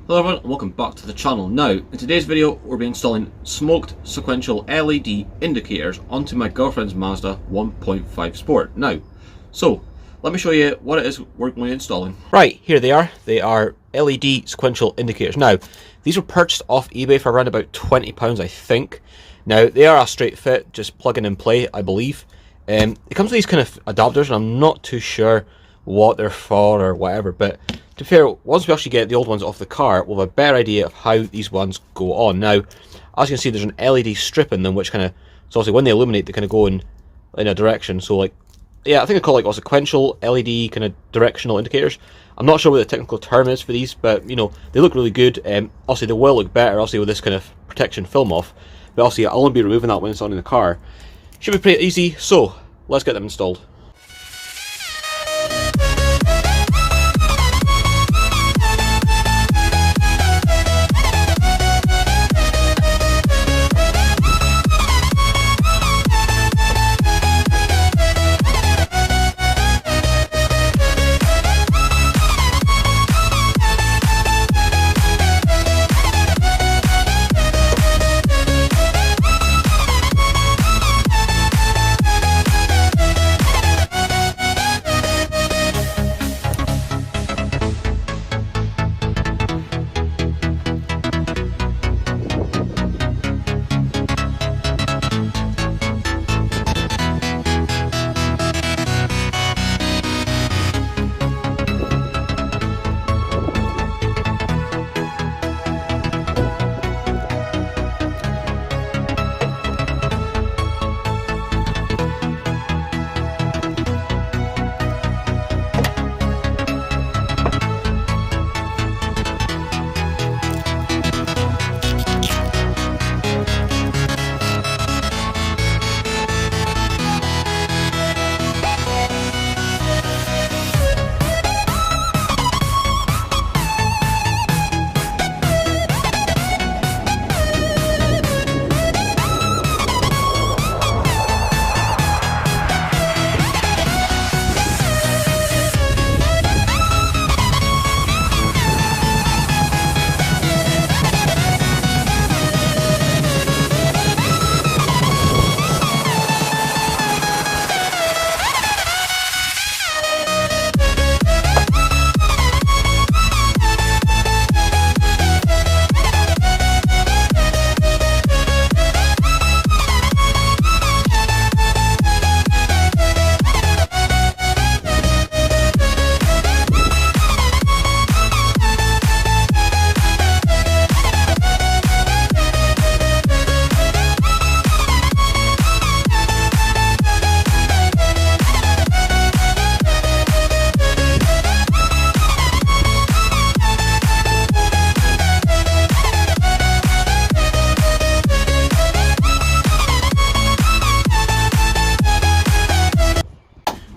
Hello everyone and welcome back to the channel. Now, in today's video we'll be installing smoked sequential LED indicators onto my girlfriend's Mazda 1.5 Sport. Now, so let me show you what it is we're going to be installing. Right, here they are. They are LED sequential indicators. Now, these were purchased off eBay for around about £20 I think. Now, they are a straight fit, just plug in and play, I believe. It comes with these kind of adapters and I'm not too sure what they're for or whatever, but to be fair, once we actually get the old ones off the car, we'll have a better idea of how these ones go on. Now, as you can see, there's an LED strip in them, which kind of, so obviously when they illuminate, they kind of go in a direction. So like, yeah, I think I call it like sequential LED kind of directional indicators. I'm not sure what the technical term is for these, but you know, they look really good. Obviously they will look better, obviously with this kind of protection film off. But obviously I'll only be removing that when it's on in the car. Should be pretty easy, so let's get them installed.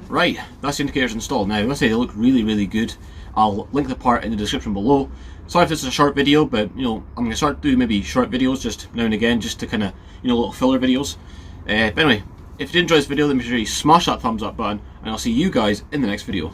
Right, that's the indicators installed. Now, I must say they look really good. I'll link the part in the description below. Sorry if this is a short video, but you know, I'm going to start doing maybe short videos just now and again, just to kind of, you know, little filler videos. But anyway, if you did enjoy this video, then make sure you smash that thumbs up button, and I'll see you guys in the next video.